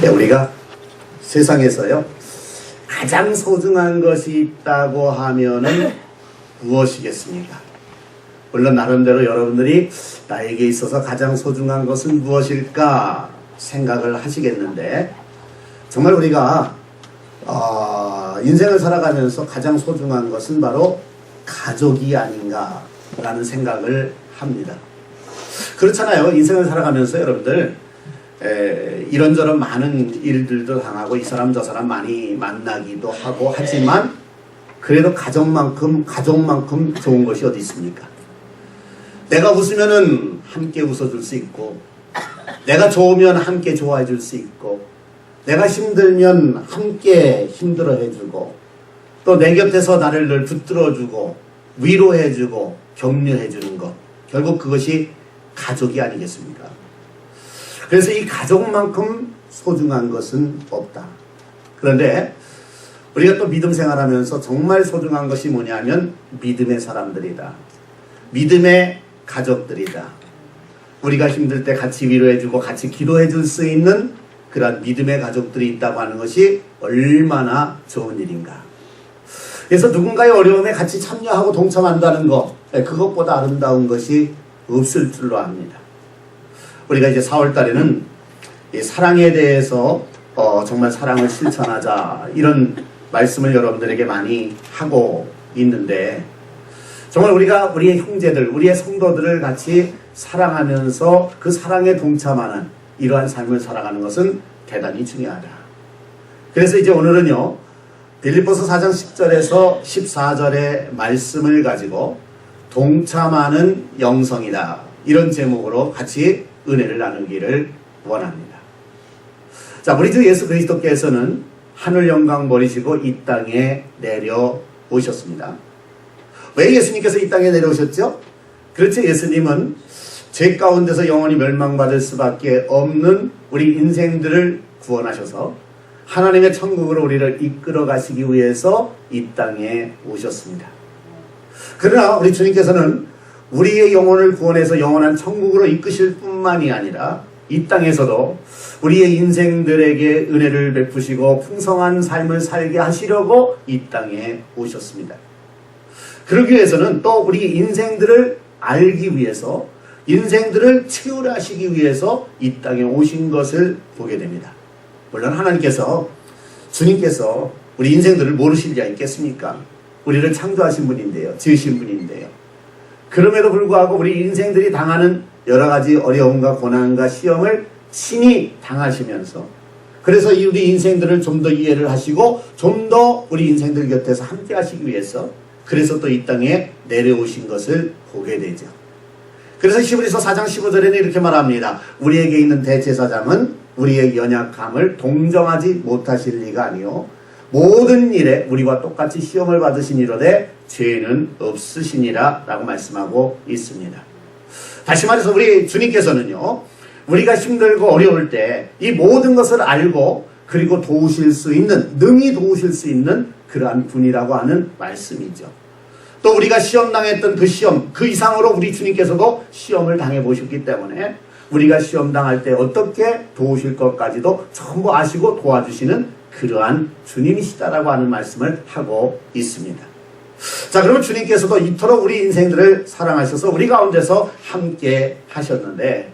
우리가 세상에서요 가장 소중한 것이 있다고 하면은 무엇이겠습니까? 물론 나름대로 여러분들이 나에게 있어서 가장 소중한 것은 무엇일까 생각을 하시겠는데, 정말 우리가 인생을 살아가면서 가장 소중한 것은 바로 가족이 아닌가라는 생각을 합니다. 그렇잖아요. 인생을 살아가면서 여러분들 이런저런 많은 일들도 당하고 이 사람 저 사람 많이 만나기도 하고 하지만 그래도 가족만큼 좋은 것이 어디 있습니까? 내가 웃으면은 함께 웃어줄 수 있고, 내가 좋으면 함께 좋아해 줄 수 있고, 내가 힘들면 함께 힘들어해주고, 또 내 곁에서 나를 늘 붙들어주고 위로해주고 격려해주는 것, 결국 그것이 가족이 아니겠습니까? 그래서 이 가족만큼 소중한 것은 없다. 그런데 우리가 또 믿음 생활하면서 정말 소중한 것이 뭐냐면 믿음의 사람들이다. 믿음의 가족들이다. 우리가 힘들 때 같이 위로해주고 같이 기도해줄 수 있는 그런 믿음의 가족들이 있다고 하는 것이 얼마나 좋은 일인가. 그래서 누군가의 어려움에 같이 참여하고 동참한다는 것, 그것보다 아름다운 것이 없을 줄로 압니다. 우리가 이제 4월 달에는 이 사랑에 대해서 정말 사랑을 실천하자 이런 말씀을 여러분들에게 많이 하고 있는데, 정말 우리가 우리의 형제들, 우리의 성도들을 같이 사랑하면서 그 사랑에 동참하는 이러한 삶을 살아가는 것은 대단히 중요하다. 그래서 이제 오늘은요 빌립보서 4장 10절에서 14절의 말씀을 가지고 동참하는 영성이다, 이런 제목으로 같이 은혜를 나누기를 원합니다. 자, 우리 주 예수 그리스도께서는 하늘 영광 버리시고 이 땅에 내려오셨습니다. 왜 예수님께서 이 땅에 내려오셨죠? 그렇죠. 예수님은 죄 가운데서 영원히 멸망받을 수밖에 없는 우리 인생들을 구원하셔서 하나님의 천국으로 우리를 이끌어 가시기 위해서 이 땅에 오셨습니다. 그러나 우리 주님께서는 우리의 영혼을 구원해서 영원한 천국으로 이끄실 뿐만이 아니라 이 땅에서도 우리의 인생들에게 은혜를 베푸시고 풍성한 삶을 살게 하시려고 이 땅에 오셨습니다. 그러기 위해서는 또 우리 인생들을 알기 위해서, 인생들을 치유하시기 위해서 이 땅에 오신 것을 보게 됩니다. 물론 하나님께서, 주님께서 우리 인생들을 모르실 리가 있겠습니까? 우리를 창조하신 분인데요, 지으신 분인데요. 그럼에도 불구하고 우리 인생들이 당하는 여러 가지 어려움과 고난과 시험을 친히 당하시면서, 그래서 우리 인생들을 좀 더 이해를 하시고 좀 더 우리 인생들 곁에서 함께 하시기 위해서, 그래서 또 이 땅에 내려오신 것을 보게 되죠. 그래서 히브리서 4장 15절에는 이렇게 말합니다. 우리에게 있는 대제사장은 우리의 연약함을 동정하지 못하실 리가 아니요 모든 일에 우리와 똑같이 시험을 받으시니로되 죄는 없으시니라 라고 말씀하고 있습니다. 다시 말해서 우리 주님께서는요, 우리가 힘들고 어려울 때 이 모든 것을 알고 그리고 도우실 수 있는, 능히 도우실 수 있는 그러한 분이라고 하는 말씀이죠. 또 우리가 시험 당했던 그 시험, 그 이상으로 우리 주님께서도 시험을 당해보셨기 때문에 우리가 시험 당할 때 어떻게 도우실 것까지도 전부 아시고 도와주시는 그러한 주님이시다라고 하는 말씀을 하고 있습니다. 자, 그러면 주님께서도 이토록 우리 인생들을 사랑하셔서 우리 가운데서 함께 하셨는데,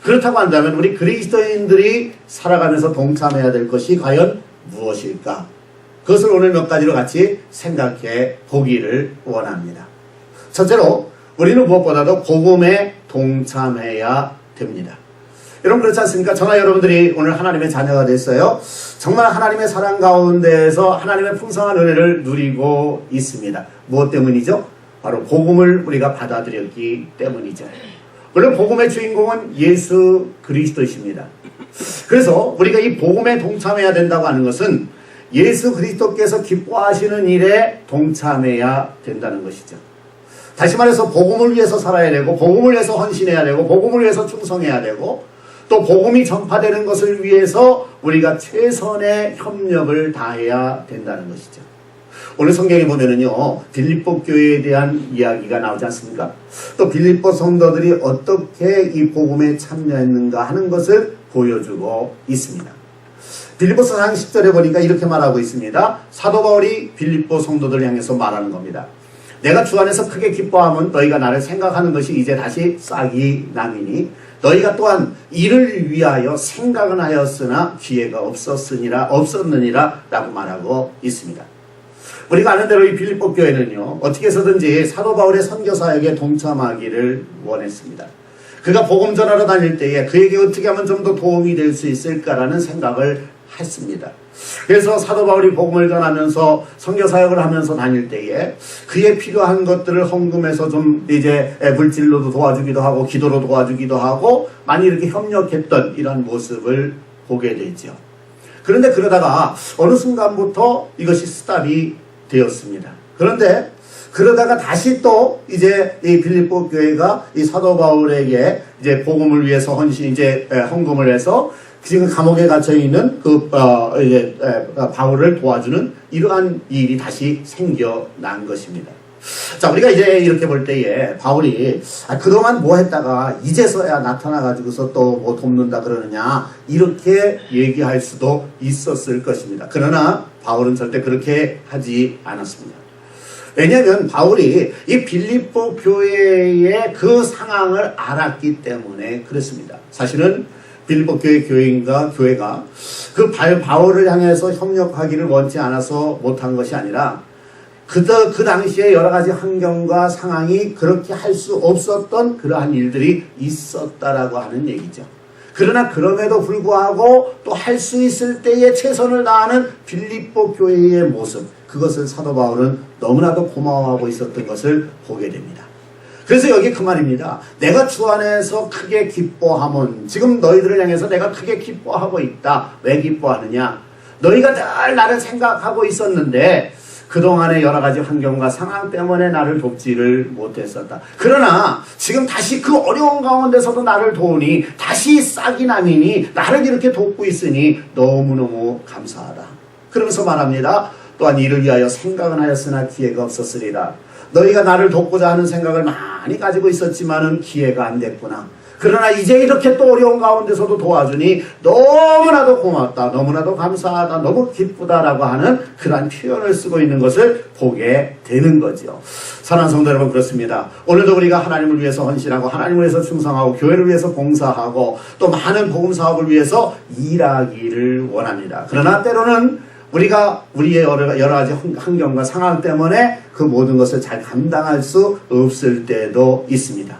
그렇다고 한다면 우리 그리스도인들이 살아가면서 동참해야 될 것이 과연 무엇일까? 그것을 오늘 몇 가지로 같이 생각해 보기를 원합니다. 첫째로 우리는 무엇보다도 복음에 동참해야 됩니다. 여러분 그렇지 않습니까? 저나 여러분들이 오늘 하나님의 자녀가 됐어요. 정말 하나님의 사랑 가운데에서 하나님의 풍성한 은혜를 누리고 있습니다. 무엇 때문이죠? 바로 복음을 우리가 받아들였기 때문이죠. 물론 복음의 주인공은 예수 그리스도이십니다. 그래서 우리가 이 복음에 동참해야 된다고 하는 것은 예수 그리스도께서 기뻐하시는 일에 동참해야 된다는 것이죠. 다시 말해서 복음을 위해서 살아야 되고, 복음을 위해서 헌신해야 되고, 복음을 위해서 충성해야 되고, 또 복음이 전파되는 것을 위해서 우리가 최선의 협력을 다해야 된다는 것이죠. 오늘 성경에 보면은요, 빌립보 교회에 대한 이야기가 나오지 않습니까? 또 빌립보 성도들이 어떻게 이 복음에 참여했는가 하는 것을 보여주고 있습니다. 빌립보서 4장 10절에 보니까 이렇게 말하고 있습니다. 사도 바울이 빌립보 성도들을 향해서 말하는 겁니다. 내가 주 안에서 크게 기뻐함은 너희가 나를 생각하는 것이 이제 다시 싹이 나미니 너희가 또한 이를 위하여 생각은 하였으나 기회가 없었느니라 라고 말하고 있습니다. 우리가 아는 대로 이 빌립보 교회는요, 어떻게 해서든지 사도 바울의 선교 사역에 동참하기를 원했습니다. 그가 복음 전하러 다닐 때에 그에게 어떻게 하면 좀 더 도움이 될 수 있을까라는 생각을 했습니다. 그래서 사도 바울이 복음을 전하면서 선교 사역을 하면서 다닐 때에 그에 필요한 것들을 헌금해서 좀 이제 물질로도 도와주기도 하고 기도로 도와주기도 하고 많이 이렇게 협력했던 이런 모습을 보게 되죠. 그런데 그러다가 어느 순간부터 이것이 스탑이 되었습니다. 그런데 그러다가 다시 또 이제 이 빌립보 교회가 이 사도 바울에게 이제 복음을 위해서 헌금을 해서 지금 감옥에 갇혀 있는 바울을 도와주는 이러한 일이 다시 생겨난 것입니다. 자, 우리가 이제 이렇게 볼 때에 바울이 그동안 뭐 했다가 이제서야 나타나가지고서 또 뭐 돕는다 그러느냐 이렇게 얘기할 수도 있었을 것입니다. 그러나 바울은 절대 그렇게 하지 않았습니다. 왜냐하면 바울이 이 빌립보 교회의 그 상황을 알았기 때문에 그렇습니다. 사실은 빌립보 교회가 그 바울을 향해서 협력하기를 원치 않아서 못한 것이 아니라 그 당시에 여러 가지 환경과 상황이 그렇게 할 수 없었던 그러한 일들이 있었다라고 하는 얘기죠. 그러나 그럼에도 불구하고 또 할 수 있을 때에 최선을 다하는 빌립보 교회의 모습, 그것을 사도 바울은 너무나도 고마워하고 있었던 것을 보게 됩니다. 그래서 여기 그 말입니다. 내가 주 안에서 크게 기뻐함은, 지금 너희들을 향해서 내가 크게 기뻐하고 있다. 왜 기뻐하느냐? 너희가 늘 나를 생각하고 있었는데 그동안의 여러 가지 환경과 상황 때문에 나를 돕지를 못했었다. 그러나 지금 다시 그 어려운 가운데서도 나를 도우니 다시 싹이 나미니 나를 이렇게 돕고 있으니 너무너무 감사하다. 그러면서 말합니다. 또한 이를 위하여 생각은 하였으나 기회가 없었으리라. 너희가 나를 돕고자 하는 생각을 많이 가지고 있었지만은 기회가 안 됐구나. 그러나 이제 이렇게 또 어려운 가운데서도 도와주니 너무나도 고맙다, 너무나도 감사하다, 너무 기쁘다라고 하는 그러한 표현을 쓰고 있는 것을 보게 되는 거죠. 사랑하는 성도 여러분, 그렇습니다. 오늘도 우리가 하나님을 위해서 헌신하고 하나님을 위해서 충성하고 교회를 위해서 봉사하고 또 많은 복음 사업을 위해서 일하기를 원합니다. 그러나 때로는 우리가 우리의 여러 가지 환경과 상황 때문에 그 모든 것을 잘 감당할 수 없을 때도 있습니다.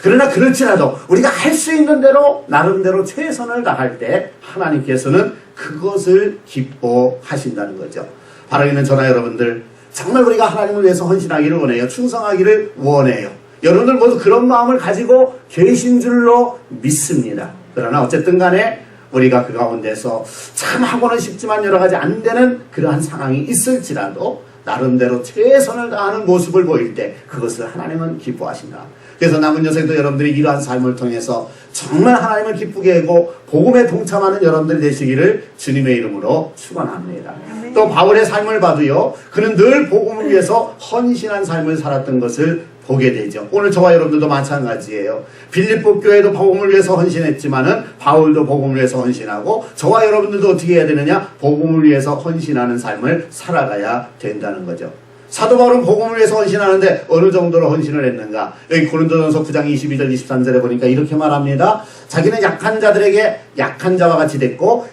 그러나 그렇지라도 우리가 할 수 있는 대로 나름대로 최선을 다할 때 하나님께서는 그것을 기뻐하신다는 거죠. 바로 있는 저나 여러분들, 정말 우리가 하나님을 위해서 헌신하기를 원해요. 충성하기를 원해요. 여러분들 모두 그런 마음을 가지고 계신 줄로 믿습니다. 그러나 어쨌든 간에 우리가 그 가운데서 참 하고는 싶지만 여러 가지 안 되는 그러한 상황이 있을지라도 나름대로 최선을 다하는 모습을 보일 때 그것을 하나님은 기뻐하신다. 그래서 남은 여생도 여러분들이 이러한 삶을 통해서 정말 하나님을 기쁘게 하고 복음에 동참하는 여러분들이 되시기를 주님의 이름으로 축원합니다. 또 바울의 삶을 봐도요, 그는 늘 복음을 위해서 헌신한 삶을 살았던 것을 보게 되죠. 오늘 저와 여러분들도 마찬가지예요. 빌립보 교회도 복음을 위해서 헌신했지만은 바울도 복음을 위해서 헌신하고 저와 여러분들도 어떻게 해야 되느냐? 복음을 위해서 헌신하는 삶을 살아가야 된다는 거죠. 사도 바울은 복음을 위해서 헌신하는데 어느 정도로 헌신을 했는가? 여기 고린도전서 9장 22절 23절에 보니까 이렇게 말합니다. 자기는 약한 자들에게 약한 자와 같이 됐고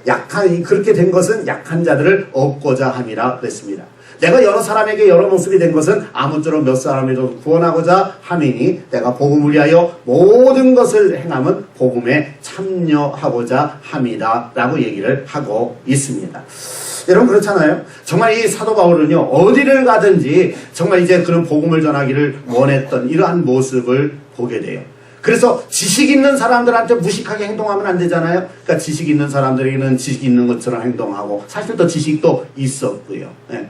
그렇게 된 것은 약한 자들을 얻고자 함이라 그랬습니다. 내가 여러 사람에게 여러 모습이 된 것은 아무쪼록 몇 사람이라도 구원하고자 함이니 내가 복음을 위하여 모든 것을 행함은 복음에 참여하고자 함이다 라고 얘기를 하고 있습니다. 여러분 그렇잖아요. 정말 이 사도 바울은요, 어디를 가든지 정말 이제 그런 복음을 전하기를 원했던 이러한 모습을 보게 돼요. 그래서 지식 있는 사람들한테 무식하게 행동하면 안 되잖아요. 그러니까 지식 있는 사람들에게는 지식 있는 것처럼 행동하고, 사실 또 지식도 있었고요. 네.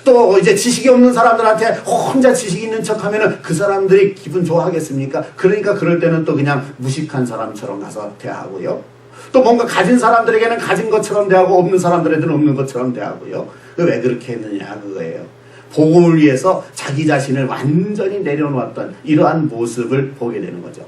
또 이제 지식이 없는 사람들한테 혼자 지식 있는 척 하면은 그 사람들이 기분 좋아하겠습니까? 그러니까 그럴 때는 또 그냥 무식한 사람처럼 가서 대하고요. 또 뭔가 가진 사람들에게는 가진 것처럼 대하고 없는 사람들에게는 없는 것처럼 대하고요. 왜 그렇게 했느냐 그거예요. 복음을 위해서 자기 자신을 완전히 내려놓았던 이러한 모습을 보게 되는 거죠.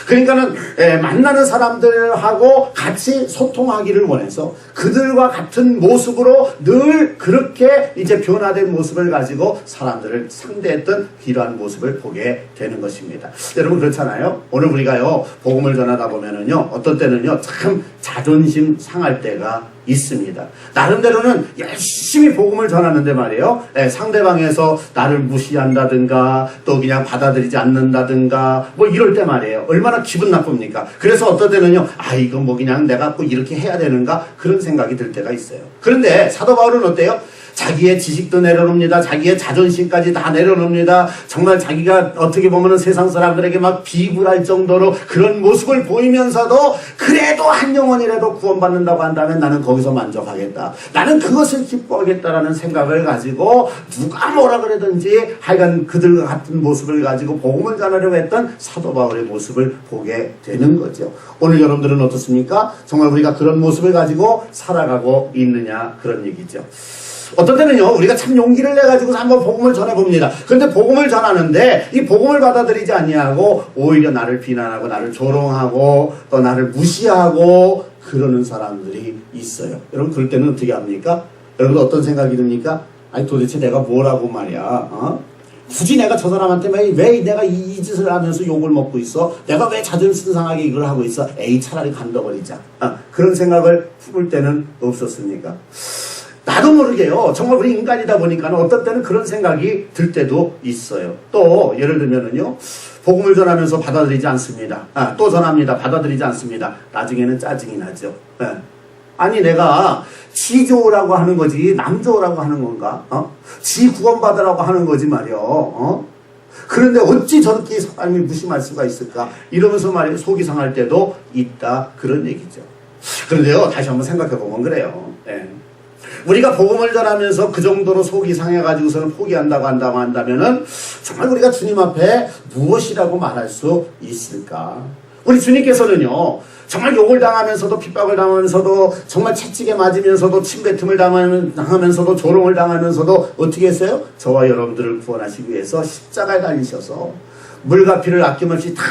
그러니까는 만나는 사람들하고 같이 소통하기를 원해서 그들과 같은 모습으로 늘 그렇게 이제 변화된 모습을 가지고 사람들을 상대했던 이러한 모습을 보게 되는 것입니다. 여러분 그렇잖아요. 오늘 우리가요 복음을 전하다 보면은요 어떤 때는요 참 자존심 상할 때가 있습니다. 나름대로는 열심히 복음을 전하는데 말이에요. 상대방에서 나를 무시한다든가 또 그냥 받아들이지 않는다든가 뭐 이럴 때 말이에요. 얼마나 기분 나쁩니까? 그래서 어떤 때는요. 이거 뭐 그냥 내가 꼭 이렇게 해야 되는가? 그런 생각이 들 때가 있어요. 그런데 사도 바울은 어때요? 자기의 지식도 내려놓습니다. 자기의 자존심까지 다 내려놓습니다. 정말 자기가 어떻게 보면 세상 사람들에게 막 비굴할 정도로 그런 모습을 보이면서도 그래도 한 영혼이라도 구원받는다고 한다면 나는 거기서 만족하겠다. 나는 그것을 기뻐하겠다라는 생각을 가지고 누가 뭐라 그러든지 하여간 그들과 같은 모습을 가지고 복음을 전하려고 했던 사도 바울의 모습을 보게 되는 거죠. 오늘 여러분들은 어떻습니까? 정말 우리가 그런 모습을 가지고 살아가고 있느냐 그런 얘기죠. 어떤 때는요 우리가 참 용기를 내가지고 한번 복음을 전해봅니다. 그런데 복음을 전하는데 이 복음을 받아들이지 아니하고 오히려 나를 비난하고 나를 조롱하고 또 나를 무시하고 그러는 사람들이 있어요. 여러분 그럴 때는 어떻게 합니까? 여러분 어떤 생각이 듭니까? 아니 도대체 내가 뭐라고 말이야 굳이 내가 저 사람한테 왜 내가 이 짓을 하면서 욕을 먹고 있어? 내가 왜 자존심 상하게 이걸 하고 있어? 에이 차라리 간둬버리자. 그런 생각을 해볼 때는 없었습니까? 나도 모르게요. 정말 우리 인간이다 보니까 어떤 때는 그런 생각이 들 때도 있어요. 또 예를 들면은요. 복음을 전하면서 받아들이지 않습니다. 또 전합니다. 받아들이지 않습니다. 나중에는 짜증이 나죠. 아니 내가 지 좋으라고 하는 거지 남 좋으라고 하는 건가? 지 구원받으라고 하는 거지 말이요. 그런데 어찌 저렇게 사람이 무심할 수가 있을까? 이러면서 말이에요. 속이 상할 때도 있다. 그런 얘기죠. 그런데요. 다시 한번 생각해보면 그래요. 우리가 복음을 전하면서 그 정도로 속이 상해가지고서는 포기한다고 한다면은 정말 우리가 주님 앞에 무엇이라고 말할 수 있을까? 우리 주님께서는요, 정말 욕을 당하면서도 핍박을 당하면서도 정말 채찍에 맞으면서도 침뱉음을 당하면서도 조롱을 당하면서도 어떻게 했어요? 저와 여러분들을 구원하시기 위해서 십자가에 달리셔서 물과 피를 아낌없이 다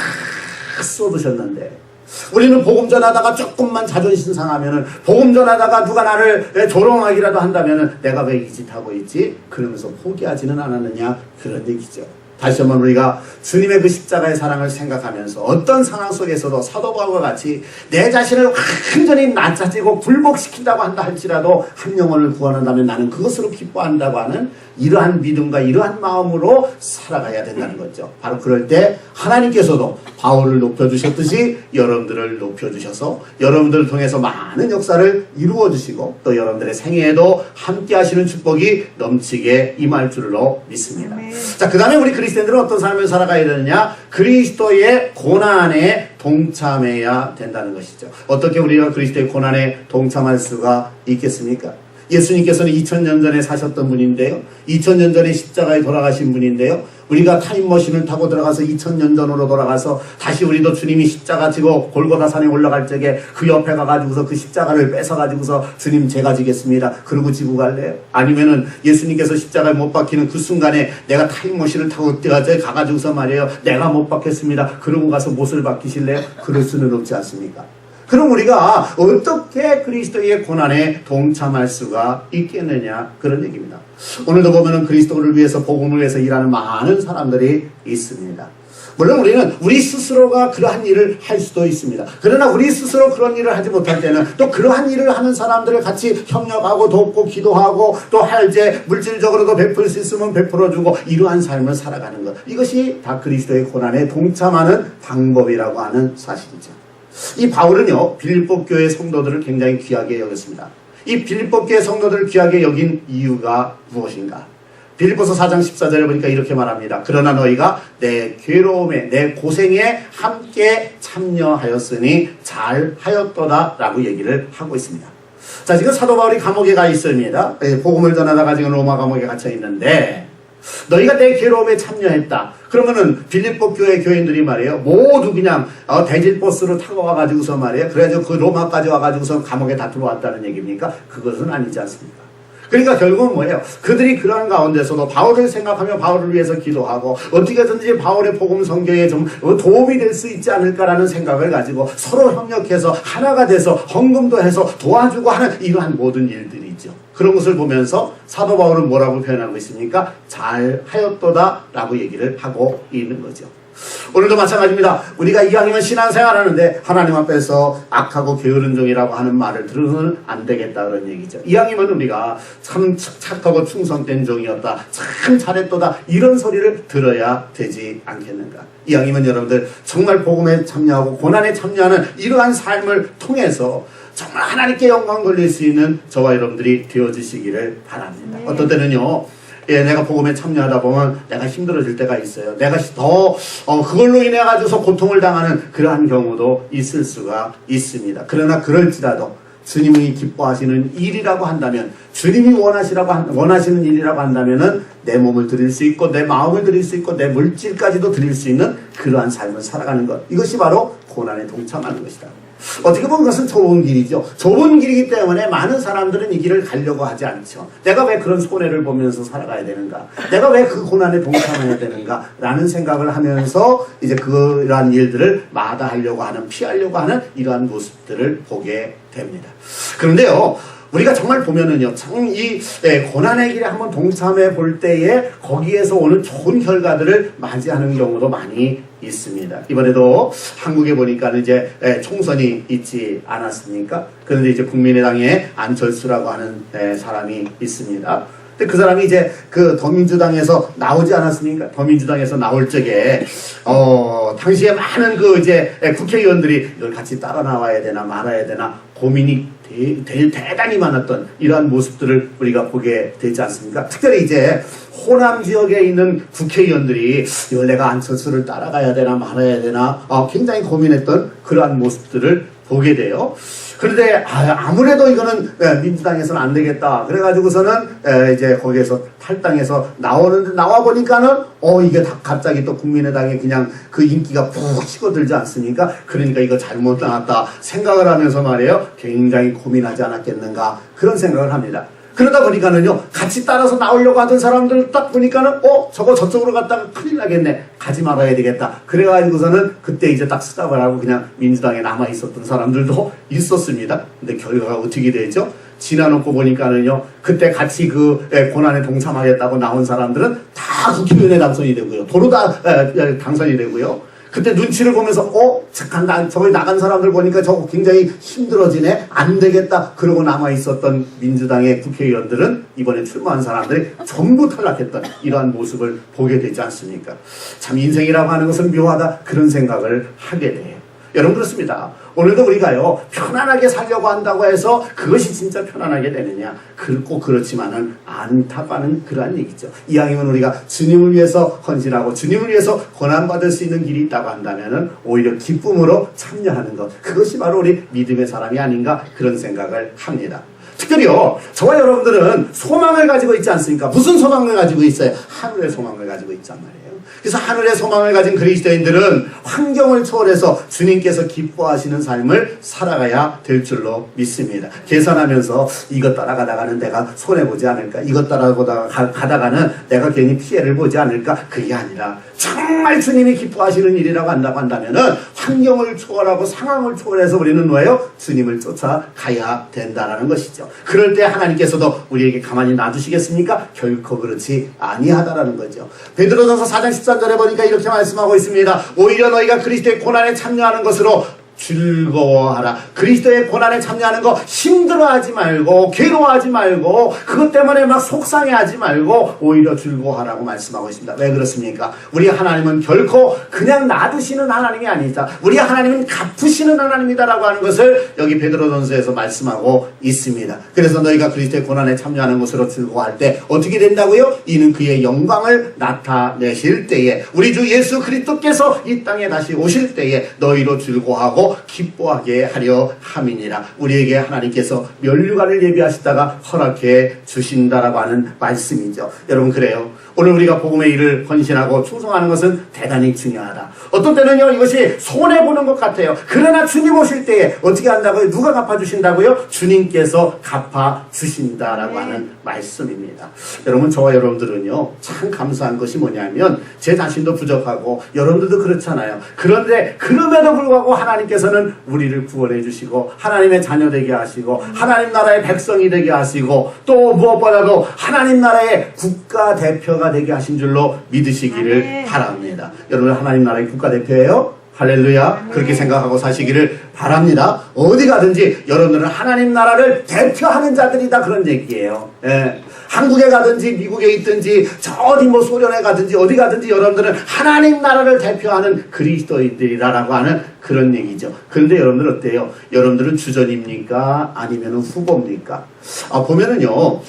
쏟으셨는데 우리는 복음 전하다가 조금만 자존심 상하면은 복음 전하다가 누가 나를 조롱하기라도 한다면은 내가 왜 이 짓 하고 있지? 그러면서 포기하지는 않았느냐 그런 얘기죠. 다시 한번 우리가 주님의 그 십자가의 사랑을 생각하면서 어떤 상황 속에서도 사도 바울과 같이 내 자신을 완전히 낮아지고 굴복시킨다고 한다 할지라도 한 영혼을 구원한다면 나는 그것으로 기뻐한다고 하는 이러한 믿음과 이러한 마음으로 살아가야 된다는 거죠. 바로 그럴 때 하나님께서도 바울을 높여주셨듯이 여러분들을 높여주셔서 여러분들을 통해서 많은 역사를 이루어주시고 또 여러분들의 생애에도 함께 하시는 축복이 넘치게 임할 줄로 믿습니다. 자, 그 다음에 우리 그리스도인들은 어떤 삶을 살아가야 되느냐? 그리스도의 고난에 동참해야 된다는 것이죠. 어떻게 우리가 그리스도의 고난에 동참할 수가 있겠습니까? 예수님께서는 2000년 전에 사셨던 분인데요. 2000년 전에 십자가에 돌아가신 분인데요. 우리가 타임머신을 타고 들어가서 2000년 전으로 돌아가서 다시 우리도 주님이 십자가 지고 골고다산에 올라갈 적에 그 옆에 가가지고서 그 십자가를 뺏어가지고서 주님 제가 지겠습니다. 그러고 지고 갈래요? 아니면은 예수님께서 십자가에 못 박히는 그 순간에 내가 타임머신을 타고 가가지고서 말이에요. 내가 못 박혔습니다. 그러고 가서 못을 박히실래요? 그럴 수는 없지 않습니까? 그럼 우리가 어떻게 그리스도의 고난에 동참할 수가 있겠느냐 그런 얘기입니다. 오늘도 보면은 그리스도를 위해서 복음을 위해서 일하는 많은 사람들이 있습니다. 물론 우리는 우리 스스로가 그러한 일을 할 수도 있습니다. 그러나 우리 스스로 그런 일을 하지 못할 때는 또 그러한 일을 하는 사람들을 같이 협력하고 돕고 기도하고 또 이제 물질적으로도 베풀 수 있으면 베풀어주고 이러한 삶을 살아가는 것. 이것이 다 그리스도의 고난에 동참하는 방법이라고 하는 사실이죠. 이 바울은요 빌립보 교회 성도들을 굉장히 귀하게 여겼습니다. 이 빌립보 교회 성도들을 귀하게 여긴 이유가 무엇인가? 빌립보서 4장 14절에 보니까 이렇게 말합니다. 그러나 너희가 내 괴로움에 내 고생에 함께 참여하였으니 잘하였도다 라고 얘기를 하고 있습니다. 자, 지금 사도 바울이 감옥에 가 있습니다. 복음을 전하다가 지금 로마 감옥에 갇혀 있는데 너희가 내 괴로움에 참여했다. 그러면은 빌립보 교회 교인들이 말이에요. 모두 그냥 대질버스로 타고 와가지고서 말이에요. 그래가지고 그 로마까지 와가지고서 감옥에 다 들어왔다는 얘기입니까? 그것은 아니지 않습니까? 그러니까 결국은 뭐예요? 그들이 그러한 가운데서도 바울을 생각하며 바울을 위해서 기도하고 어떻게든지 바울의 복음 성경에 좀 도움이 될 수 있지 않을까라는 생각을 가지고 서로 협력해서 하나가 돼서 헌금도 해서 도와주고 하는 이러한 모든 일들이 있죠. 그런 것을 보면서 사도 바울은 뭐라고 표현하고 있습니까? 잘하였도다 라고 얘기를 하고 있는 거죠. 오늘도 마찬가지입니다. 우리가 이왕이면 신앙생활 하는데 하나님 앞에서 악하고 게으른 종이라고 하는 말을 들으면 안 되겠다 그런 얘기죠. 이왕이면 우리가 참 착하고 충성된 종이었다, 참 잘했도다 이런 소리를 들어야 되지 않겠는가. 이왕이면 여러분들 정말 복음에 참여하고 고난에 참여하는 이러한 삶을 통해서 정말 하나님께 영광 돌릴 수 있는 저와 여러분들이 되어주시기를 바랍니다. 네. 어떤 때는요, 내가 복음에 참여하다 보면 내가 힘들어질 때가 있어요. 내가 더 그걸로 인해 가지고서 고통을 당하는 그러한 경우도 있을 수가 있습니다. 그러나 그럴지라도 주님이 기뻐하시는 일이라고 한다면, 주님이 원하시는 일이라고 한다면은 내 몸을 드릴 수 있고 내 마음을 드릴 수 있고 내 물질까지도 드릴 수 있는 그러한 삶을 살아가는 것, 이것이 바로 고난에 동참하는 것이다. 어떻게 보면 그것은 좁은 길이죠. 좁은 길이기 때문에 많은 사람들은 이 길을 가려고 하지 않죠. 내가 왜 그런 손해를 보면서 살아가야 되는가? 내가 왜 그 고난에 동참해야 되는가? 라는 생각을 하면서 이제 그러한 일들을 마다하려고 하는, 피하려고 하는 이러한 모습들을 보게 됩니다. 그런데요, 우리가 정말 보면은요, 참 이 고난의 길에 한번 동참해 볼 때에 거기에서 오는 좋은 결과들을 맞이하는 경우도 많이 있습니다. 이번에도 한국에 보니까 이제 총선이 있지 않았습니까? 그런데 이제 국민의당에 안철수라고 하는 사람이 있습니다. 근데 그 사람이 이제 그 더민주당에서 나오지 않았습니까? 더민주당에서 나올 적에 당시에 많은 그 이제 국회의원들이 이걸 같이 따라 나와야 되나 말아야 되나 고민이 대단히 많았던 이러한 모습들을 우리가 보게 되지 않습니까? 특별히 이제 호남 지역에 있는 국회의원들이 이걸 내가 안철수를 따라가야 되나 말아야 되나 굉장히 고민했던 그러한 모습들을 보게 돼요. 그런데 아무래도 이거는 민주당에서는 안 되겠다. 그래가지고서는 이제 거기에서 탈당해서 나와 보니까는 이게 갑자기 또 국민의당에 그냥 그 인기가 푹 식어들지 않습니까? 그러니까 이거 잘못 나왔다 생각을 하면서 말이에요, 굉장히 고민하지 않았겠는가 그런 생각을 합니다. 그러다 보니까는요, 같이 따라서 나오려고 하던 사람들 딱 보니까는 저거 저쪽으로 갔다가 큰일 나겠네, 가지 말아야 되겠다. 그래가지고서는 그때 이제 딱 스탑을 하고 그냥 민주당에 남아 있었던 사람들도 있었습니다. 근데 결과가 어떻게 되죠? 지나놓고 보니까는요, 그때 같이 그 고난에 동참하겠다고 나온 사람들은 다 국회의원에 당선이 되고요, 도로 다 당선이 되고요. 그때 눈치를 보면서 잠깐 저기 나간 사람들 보니까 저거 굉장히 힘들어지네, 안 되겠다 그러고 남아있었던 민주당의 국회의원들은 이번에 출마한 사람들이 전부 탈락했던 이러한 모습을 보게 되지 않습니까? 참 인생이라고 하는 것은 묘하다 그런 생각을 하게 돼요. 여러분, 그렇습니다. 오늘도 우리가요, 편안하게 살려고 한다고 해서 그것이 진짜 편안하게 되느냐? 꼭 그렇지만은 않다고 하는 그러한 얘기죠. 이왕이면 우리가 주님을 위해서 헌신하고 주님을 위해서 고난받을 수 있는 길이 있다고 한다면은 오히려 기쁨으로 참여하는 것, 그것이 바로 우리 믿음의 사람이 아닌가 그런 생각을 합니다. 특별히요, 저와 여러분들은 소망을 가지고 있지 않습니까? 무슨 소망을 가지고 있어요? 하늘의 소망을 가지고 있단 말이에요. 그래서 하늘의 소망을 가진 그리스도인들은 환경을 초월해서 주님께서 기뻐하시는 삶을 살아가야 될 줄로 믿습니다. 계산하면서 이것 따라가다가는 내가 손해보지 않을까, 이것 따라가다가는 내가 괜히 피해를 보지 않을까, 그게 아니라 정말 주님이 기뻐하시는 일이라고 한다면은 환경을 초월하고 상황을 초월해서 우리는 뭐예요? 주님을 쫓아가야 된다는 것이죠. 그럴 때 하나님께서도 우리에게 가만히 놔두시겠습니까? 결코 그렇지 아니하다라는 거죠. 베드로전서 4장 13절에 보니까 이렇게 말씀하고 있습니다. 오히려 너희가 그리스도의 고난에 참여하는 것으로 즐거워하라. 그리스도의 고난에 참여하는 거 힘들어하지 말고 괴로워하지 말고 그것 때문에 막 속상해하지 말고 오히려 즐거워하라고 말씀하고 있습니다. 왜 그렇습니까? 우리 하나님은 결코 그냥 놔두시는 하나님이 아니다. 우리 하나님은 갚으시는 하나님이다라고 하는 것을 여기 베드로전서에서 말씀하고 있습니다. 그래서 너희가 그리스도의 고난에 참여하는 것으로 즐거워할 때 어떻게 된다고요? 이는 그의 영광을 나타내실 때에, 우리 주 예수 그리스도께서 이 땅에 다시 오실 때에 너희로 즐거워하고 더 기뻐하게 하려 함이니라. 우리에게 하나님께서 면류관을 예비하시다가 허락해 주신다라고 하는 말씀이죠. 여러분, 그래요. 오늘 우리가 복음의 일을 헌신하고 충성하는 것은 대단히 중요하다. 어떤 때는요, 이것이 손해보는 것 같아요. 그러나 주님 오실 때에 어떻게 한다고요? 누가 갚아주신다고요? 주님께서 갚아주신다라고 하는 말씀입니다. 여러분, 저와 여러분들은요, 참 감사한 것이 뭐냐면 제 자신도 부족하고 여러분들도 그렇잖아요. 그런데 그럼에도 불구하고 하나님께서는 우리를 구원해 주시고 하나님의 자녀 되게 하시고 하나님 나라의 백성이 되게 하시고 또 무엇보다도 하나님 나라의 국가대표가 되게 하신 줄로 믿으시기를 바랍니다. 여러분, 하나님 나라의 국가대표예요? 할렐루야. 그렇게 생각하고 사시기를 바랍니다. 어디 가든지 여러분들은 하나님 나라를 대표하는 자들이다, 그런 얘기예요. 예. 한국에 가든지 미국에 있든지 저 어디 뭐 소련에 가든지 어디 가든지 여러분들은 하나님 나라를 대표하는 그리스도인들이라고 하는 그런 얘기죠. 그런데 여러분들 어때요? 여러분들은 주전입니까? 아니면 후보입니까? 보면은요,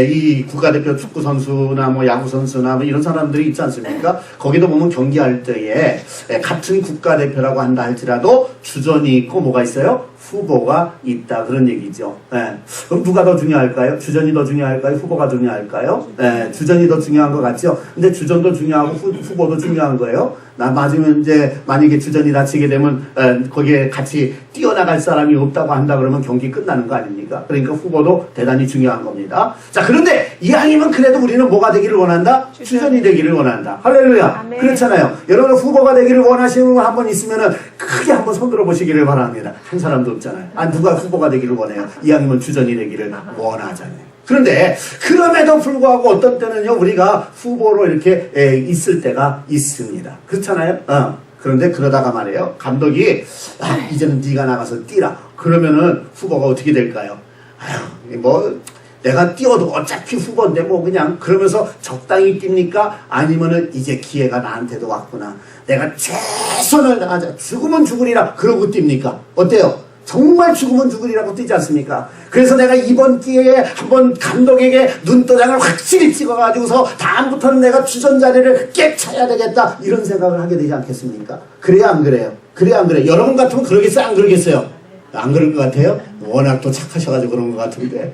이 국가대표 축구 선수나 뭐 야구 선수나 뭐 이런 사람들이 있지 않습니까? 거기도 보면 경기할 때에 같은 국가대표라고 한다 할지라도 주전이 있고 뭐가 있어요? 후보가 있다, 그런 얘기죠. 그럼 누가 더 중요할까요? 주전이 더 중요할까요? 후보가 중요할까요? 주전이 더 중요한 것 같죠? 근데 주전도 중요하고 후보도 중요한 거예요. 맞으면 이제 만약에 주전이 다치게 되면 거기에 같이 뛰어나갈 사람이 없다고 한다 그러면 경기 끝나는 거 아닙니까? 그러니까 후보도 대단히 중요한 겁니다. 자, 그런데 이왕이면 그래도 우리는 뭐가 되기를 원한다? 주전이 되기를 원한다. 할렐루야. 아멘. 그렇잖아요. 여러분, 후보가 되기를 원하시는 분 한 번 있으면은 크게 한번 손 들어 보시기를 바랍니다. 한 사람도 없잖아요. 누가 후보가 되기를 원해요? 이왕이면 주전이 되기를 원하잖아요. 그런데 그럼에도 불구하고 어떤 때는요, 우리가 후보로 이렇게 있을 때가 있습니다. 그렇잖아요. 그런데 그러다가 말이에요, 감독이 이제는 네가 나가서 뛰라 그러면은 후보가 어떻게 될까요? 뭐 내가 뛰어도 어차피 후보인데 뭐 그냥 그러면서 적당히 뜁니까? 아니면은 이제 기회가 나한테도 왔구나, 내가 최선을 다하자, 죽으면 죽으리라 그러고 뜁니까? 어때요? 정말 죽으면 죽으리라고 뛰지 않습니까? 그래서 내가 이번 기회에 한번 감독에게 눈도장을 확실히 찍어가지고서 다음부터는 내가 주전 자리를 깨쳐야 되겠다, 이런 생각을 하게 되지 않겠습니까? 그래요, 안 그래요? 그래요, 안 그래요? 여러분 같으면 그러겠어요, 안 그러겠어요? 안 그럴 것 같아요? 워낙 또 착하셔가지고 그런 것 같은데.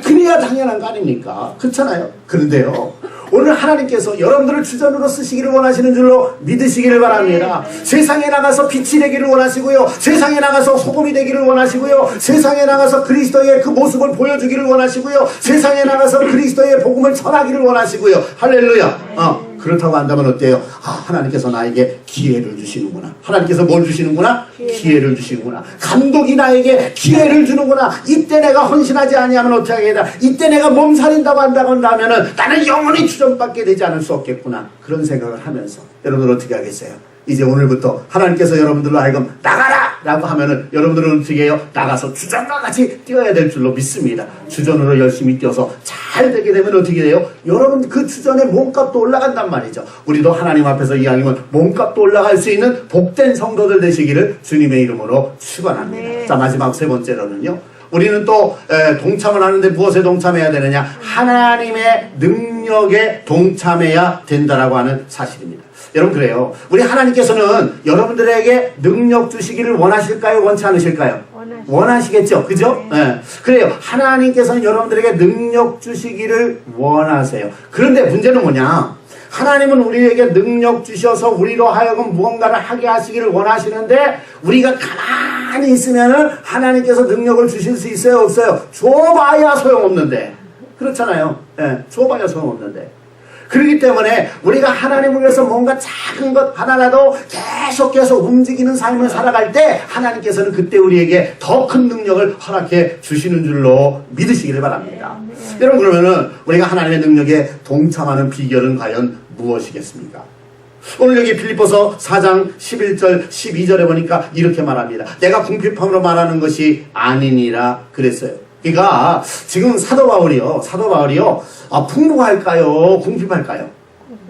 그래야 당연한 거 아닙니까? 그렇잖아요. 그런데요, 오늘 하나님께서 여러분들을 주전으로 쓰시기를 원하시는 줄로 믿으시기를 바랍니다. 세상에 나가서 빛이 되기를 원하시고요, 세상에 나가서 소금이 되기를 원하시고요, 세상에 나가서 그리스도의 그 모습을 보여주기를 원하시고요, 세상에 나가서 그리스도의 복음을 전하기를 원하시고요. 할렐루야. 그렇다고 한다면 어때요? 하나님께서 나에게 기회를 주시는구나. 하나님께서 뭘 주시는구나? 기회를 주시는구나. 감독이 나에게 기회를 주는구나. 이때 내가 헌신하지 아니하면 어떻게 하겠다. 이때 내가 몸살인다고 한다면은 나는 영원히 주전받게 되지 않을 수 없겠구나. 그런 생각을 하면서 여러분들 어떻게 하겠어요? 이제 오늘부터 하나님께서 여러분들로 하여금 나가라! 라고 하면은 여러분들은 어떻게 해요? 나가서 주전과 같이 뛰어야 될 줄로 믿습니다. 주전으로 열심히 뛰어서 잘 되게 되면 어떻게 돼요? 여러분 그 주전의 몸값도 올라간단 말이죠. 우리도 하나님 앞에서 이왕이면 몸값도 올라갈 수 있는 복된 성도들 되시기를 주님의 이름으로 축원합니다. 네. 자, 마지막 세 번째로는요, 우리는 또 동참을 하는데 무엇에 동참해야 되느냐? 하나님의 능력에 동참해야 된다라고 하는 사실입니다. 여러분, 그래요. 우리 하나님께서는 여러분들에게 능력 주시기를 원하실까요? 원치 않으실까요? 원하시겠죠? 그죠? 네. 그래요. 하나님께서는 여러분들에게 능력 주시기를 원하세요. 그런데 문제는 뭐냐? 하나님은 우리에게 능력 주셔서 우리로 하여금 무언가를 하게 하시기를 원하시는데 우리가 가만히 있으면은 하나님께서 능력을 주실 수 있어요? 없어요? 줘봐야 소용없는데. 그렇잖아요. 네. 줘봐야 소용없는데. 그렇기 때문에 우리가 하나님을 위해서 뭔가 작은 것 하나라도 계속해서 움직이는 삶을 살아갈 때 하나님께서는 그때 우리에게 더 큰 능력을 허락해 주시는 줄로 믿으시기를 바랍니다. 여러분, 그러면은 우리가 하나님의 능력에 동참하는 비결은 과연 무엇이겠습니까? 오늘 여기 필립보서 4장 11절 12절에 보니까 이렇게 말합니다. 내가 궁핍함으로 말하는 것이 아니니라 그랬어요. 그러니까 지금 사도 바울이요 풍부할까요? 궁핍할까요?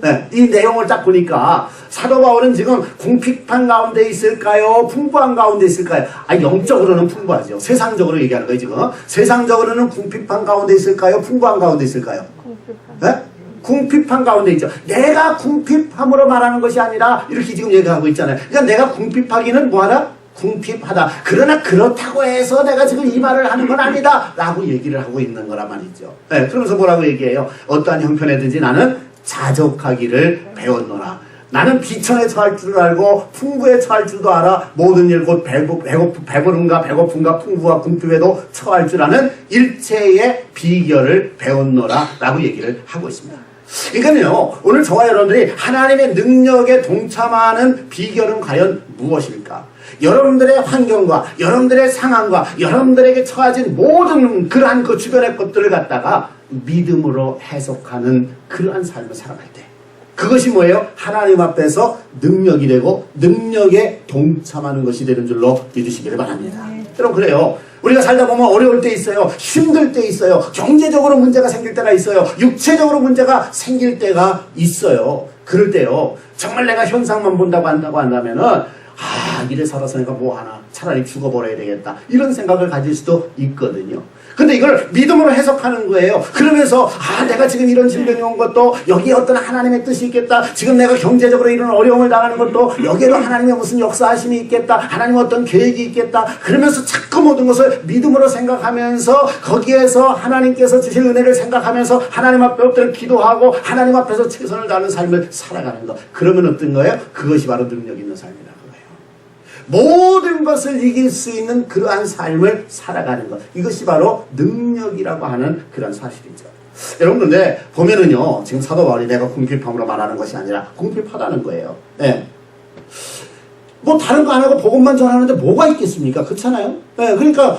네, 이 내용을 딱 보니까 사도 바울은 지금 궁핍한 가운데 있을까요? 풍부한 가운데 있을까요? 영적으로는 풍부하죠. 세상적으로 얘기하는 거예요, 지금. 세상적으로는 궁핍한 가운데 있을까요? 풍부한 가운데 있을까요? 네? 궁핍한 가운데 있죠. 내가 궁핍함으로 말하는 것이 아니라 이렇게 지금 얘기하고 있잖아요. 그러니까 내가 궁핍하기는 뭐하다? 궁핍하다. 그러나 그렇다고 해서 내가 지금 이 말을 하는 건 아니다 라고 얘기를 하고 있는 거란 말이죠. 네, 그러면서 뭐라고 얘기해요? 어떠한 형편에든지 나는 자족하기를 배웠노라. 나는 비천에 처할 줄 알고 풍부에 처할 줄도 알아. 모든 일 곧 배부른가 배고픈가 풍부와 궁핍에도 처할 줄 아는 일체의 비결을 배웠노라 라고 얘기를 하고 있습니다. 그러니까요, 오늘 저와 여러분들이 하나님의 능력에 동참하는 비결은 과연 무엇일까? 여러분들의 환경과 여러분들의 상황과 여러분들에게 처해진 모든 그러한 그 주변의 것들을 갖다가 믿음으로 해석하는 그러한 삶을 살아갈 때 그것이 뭐예요? 하나님 앞에서 능력이 되고 능력에 동참하는 것이 되는 줄로 믿으시기를 바랍니다. 여러분, 그래요. 우리가 살다 보면 어려울 때 있어요. 힘들 때 있어요. 경제적으로 문제가 생길 때가 있어요. 육체적으로 문제가 생길 때가 있어요. 그럴 때요, 정말 내가 현상만 본다고 한다면은 이래 살아서 내가 뭐하나, 차라리 죽어버려야 되겠다, 이런 생각을 가질 수도 있거든요. 근데 이걸 믿음으로 해석하는 거예요. 그러면서 내가 지금 이런 질병이 온 것도 여기에 어떤 하나님의 뜻이 있겠다. 지금 내가 경제적으로 이런 어려움을 당하는 것도 여기에도 하나님의 무슨 역사하심이 있겠다. 하나님의 어떤 계획이 있겠다. 그러면서 자꾸 모든 것을 믿음으로 생각하면서 거기에서 하나님께서 주실 은혜를 생각하면서 하나님 앞에 엎드려 기도하고 하나님 앞에서 최선을 다하는 삶을 살아가는 것. 그러면 어떤 거예요? 그것이 바로 능력 있는 삶이다. 모든 것을 이길 수 있는 그러한 삶을 살아가는 것, 이것이 바로 능력이라고 하는 그런 사실이죠. 여러분, 근데 보면은요, 지금 사도 바울이 내가 궁핍함으로 말하는 것이 아니라 궁핍하다는 거예요. 네. 뭐 다른 거 안 하고 복음만 전하는데 뭐가 있겠습니까? 그렇잖아요. 네. 그러니까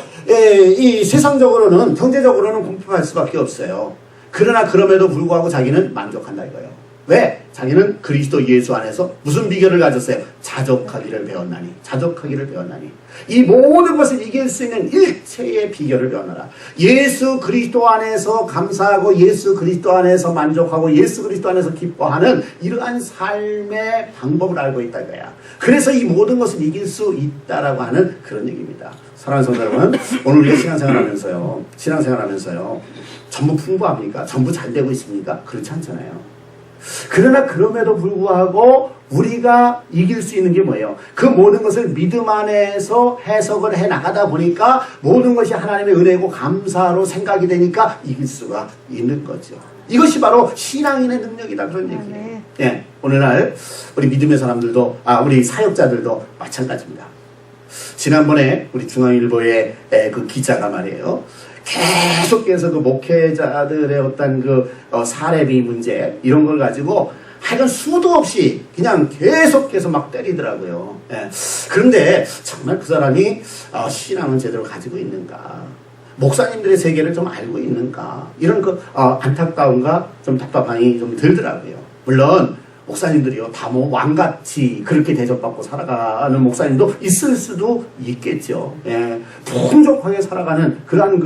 이 세상적으로는, 경제적으로는 궁핍할 수밖에 없어요. 그러나 그럼에도 불구하고 자기는 만족한다 이거예요. 왜? 자기는 그리스도 예수 안에서 무슨 비결을 가졌어요? 자족하기를 배웠나니. 자족하기를 배웠나니. 이 모든 것을 이길 수 있는 일체의 비결을 배웠노라. 예수 그리스도 안에서 감사하고 예수 그리스도 안에서 만족하고 예수 그리스도 안에서 기뻐하는 이러한 삶의 방법을 알고 있다 이거야. 그래서 이 모든 것을 이길 수 있다라고 하는 그런 얘기입니다. 사랑하는 성도 여러분, 오늘 우리가 신앙생활하면서요, 전부 풍부합니까? 전부 잘 되고 있습니까? 그렇지 않잖아요. 그러나 그럼에도 불구하고 우리가 이길 수 있는 게 뭐예요? 그 모든 것을 믿음 안에서 해석을 해 나가다 보니까 모든 것이 하나님의 은혜고 감사로 생각이 되니까 이길 수가 있는 거죠. 이것이 바로 신앙인의 능력이다, 그런 얘기예요. 예, 오늘날 우리 믿음의 사람들도, 우리 사역자들도 마찬가지입니다. 지난번에 우리 중앙일보의 그 기자가 말이에요, 계속해서 그 목회자들의 어떤 그 사례비 문제 이런 걸 가지고 하여간 수도 없이 그냥 계속해서 막 때리더라고요. 예. 그런데 정말 그 사람이 신앙은 제대로 가지고 있는가, 목사님들의 세계를 좀 알고 있는가, 이런 그 안타까움과 좀 답답함이 좀 들더라고요. 물론 목사님들이요, 다 뭐 왕같이 그렇게 대접받고 살아가는 목사님도 있을 수도 있겠죠. 예. 풍족하게 살아가는 그런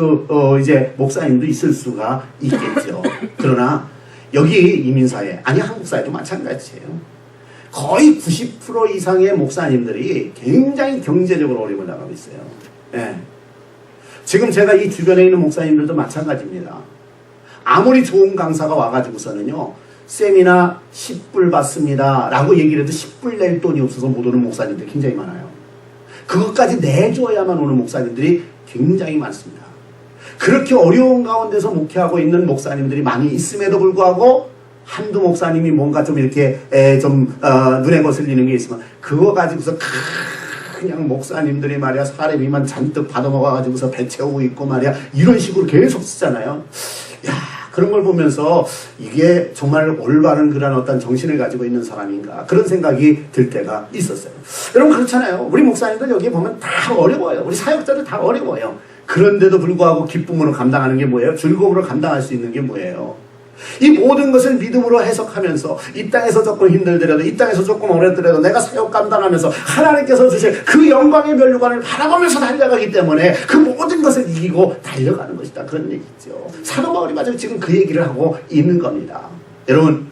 이제 목사님도 있을 수가 있겠죠. 그러나 여기 이민사회, 아니 한국사회도 마찬가지예요. 거의 90% 이상의 목사님들이 굉장히 경제적으로 어려움을 당하고 있어요. 예. 지금 제가 이 주변에 있는 목사님들도 마찬가지입니다. 아무리 좋은 강사가 와가지고서는요, 세미나 10불 받습니다 라고 얘기를 해도 10불 낼 돈이 없어서 못 오는 목사님들이 굉장히 많아요. 그것까지 내줘야만 오는 목사님들이 굉장히 많습니다. 그렇게 어려운 가운데서 목회하고 있는 목사님들이 많이 있음에도 불구하고 한두 목사님이 뭔가 좀 이렇게 눈에 거슬리는 게 있으면 그거 가지고서 그냥 목사님들이 말이야 사례비만 잔뜩 받아먹어가지고서 배 채우고 있고 말이야, 이런 식으로 계속 쓰잖아요. 그런 걸 보면서 이게 정말 올바른 그런 어떤 정신을 가지고 있는 사람인가, 그런 생각이 들 때가 있었어요. 여러분, 그렇잖아요. 우리 목사님들 여기 보면 다 어려워요. 우리 사역자들 다 어려워요. 그런데도 불구하고 기쁨으로 감당하는 게 뭐예요? 즐거움으로 감당할 수 있는 게 뭐예요? 이 모든 것을 믿음으로 해석하면서 이 땅에서 조금 힘들더라도, 이 땅에서 조금 어렵더라도 내가 사역 감당하면서 하나님께서 주실 그 영광의 면류관을 바라보면서 달려가기 때문에 그 모든 것을 이기고 달려가는 것이다, 그런 얘기죠. 사도 바울이 마저 지금 그 얘기를 하고 있는 겁니다. 여러분,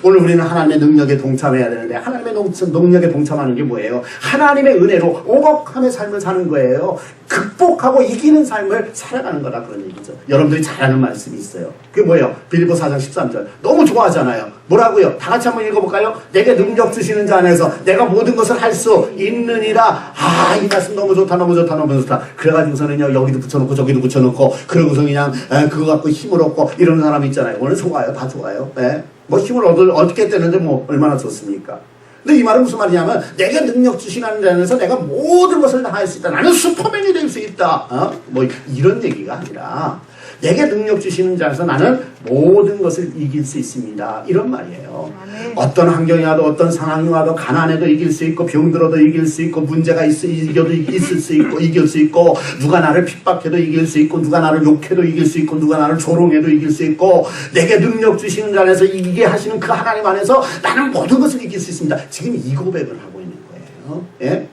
오늘 우리는 하나님의 능력에 동참해야 되는데 하나님의 능력에 동참하는 게 뭐예요? 하나님의 은혜로 오곡함의 삶을 사는 거예요. 극복하고 이기는 삶을 살아가는 거다 그런 얘기죠. 여러분들이 잘 아는 말씀이 있어요. 그게 뭐예요? 빌립보 4장 13절. 너무 좋아하잖아요. 뭐라고요? 다 같이 한번 읽어볼까요? 내게 능력 주시는 자 안에서 내가 모든 것을 할 수 있느니라. 아, 이 말씀 너무 좋다 너무 좋다 너무 좋다. 그래가지고서는요 여기도 붙여놓고 저기도 붙여놓고 그러고서 그냥 그거 갖고 힘을 얻고 이런 사람이 있잖아요. 오늘 좋아요. 다 좋아요. 네. 뭐 힘을 얻게 되는데 뭐 얼마나 좋습니까? 근데 이 말은 무슨 말이냐면 내가 능력 주시는 자에서 내가 모든 것을 다 할 수 있다. 나는 슈퍼맨이 될 수 있다. 뭐 이런 얘기가 아니라 내게 능력 주시는 자에서 나는 모든 것을 이길 수 있습니다. 이런 말이에요. 어떤 환경이 와도 어떤 상황이 와도 가난해도 이길 수 있고 병들어도 이길 수 있고 문제가 이겨도 있을 수 있고 이길 수 있고 누가 나를 핍박해도 이길 수 있고 누가 나를 욕해도 이길 수 있고 누가 나를 조롱해도 이길 수 있고 내게 능력 주시는 자 안에서 이기게 하시는 그 하나님 안에서 나는 모든 것을 이길 수 있습니다. 지금 이 고백을 하고 있는 거예요. 예?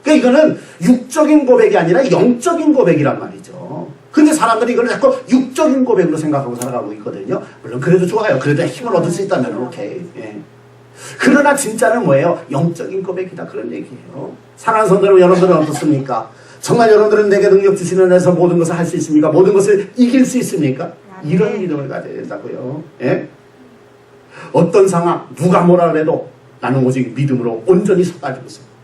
그러니까 이거는 육적인 고백이 아니라 영적인 고백이란 말이죠. 근데 사람들이 이걸 자꾸 육적인 고백으로 생각하고 살아가고 있거든요. 물론 그래도 좋아요. 그래도 힘을 얻을 수 있다면 오케이. 예. 그러나 진짜는 뭐예요? 영적인 고백이다 그런 얘기예요. 사랑하는 성도들 여러분들은 어떻습니까? 정말 여러분들은 내게 능력 주시는 데서 모든 것을 할 수 있습니까? 모든 것을 이길 수 있습니까? 이런 믿음을 가져야 된다고요. 예? 어떤 상황 누가 뭐라 그래도 나는 오직 믿음으로 온전히 서가지고 있습니다.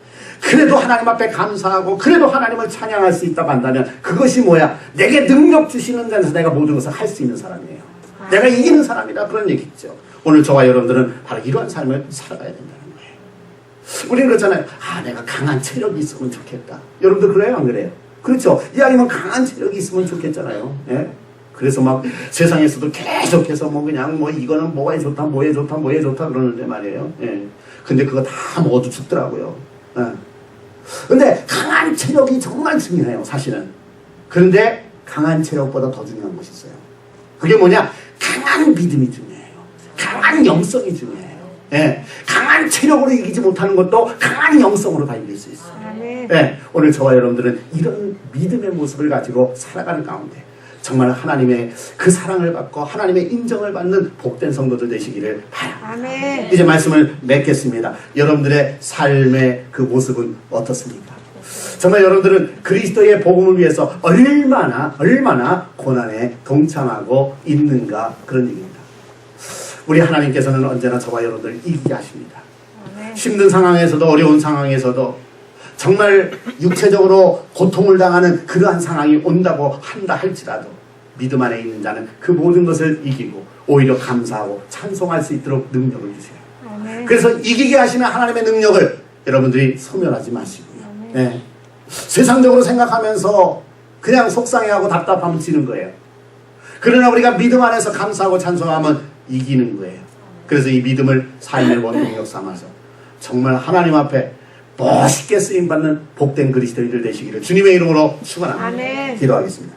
그래도 하나님 앞에 감사하고 그래도 하나님을 찬양할 수 있다고 한다면 그것이 뭐야? 내게 능력 주시는 자에서 내가 모든 것을 할 수 있는 사람이에요. 내가 이기는 사람이다 그런 얘기죠. 오늘 저와 여러분들은 바로 이러한 삶을 살아가야 된다는 거예요. 우리는 그렇잖아요. 아 내가 강한 체력이 있으면 좋겠다. 여러분들 그래요 안 그래요? 그렇죠. 이왕이면 강한 체력이 있으면 좋겠잖아요. 예? 그래서 막 세상에서도 계속해서 뭐 그냥 뭐 이거는 뭐에 좋다 뭐에 좋다 뭐에 좋다 그러는데 말이에요. 예. 근데 그거 다 모두 죽더라고요. 예. 근데 강한 체력이 정말 중요해요 사실은. 그런데 강한 체력보다 더 중요한 것이 있어요. 그게 뭐냐? 강한 믿음이 중요해요. 강한 영성이 중요해요. 예. 강한 체력으로 이기지 못하는 것도 강한 영성으로 다 이길 수 있어요. 예. 오늘 저와 여러분들은 이런 믿음의 모습을 가지고 살아가는 가운데 정말 하나님의 그 사랑을 받고 하나님의 인정을 받는 복된 성도들 되시기를 바랍니다. 이제 말씀을 맺겠습니다. 여러분들의 삶의 그 모습은 어떻습니까? 정말 여러분들은 그리스도의 복음을 위해서 얼마나 고난에 동참하고 있는가 그런 얘기입니다. 우리 하나님께서는 언제나 저와 여러분들을 이기게 하십니다. 힘든 상황에서도 어려운 상황에서도 정말 육체적으로 고통을 당하는 그러한 상황이 온다고 한다 할지라도 믿음 안에 있는 자는 그 모든 것을 이기고 오히려 감사하고 찬송할 수 있도록 능력을 주세요. 그래서 이기게 하시는 하나님의 능력을 여러분들이 소멸하지 마시고요. 네. 세상적으로 생각하면서 그냥 속상해하고 답답하면 지는 거예요. 그러나 우리가 믿음 안에서 감사하고 찬송하면 이기는 거예요. 그래서 이 믿음을 삶의 원동력 삼아서 정말 하나님 앞에 멋있게 쓰임받는 복된 그리스도인들 되시기를 주님의 이름으로 축원합니다. 기도하겠습니다.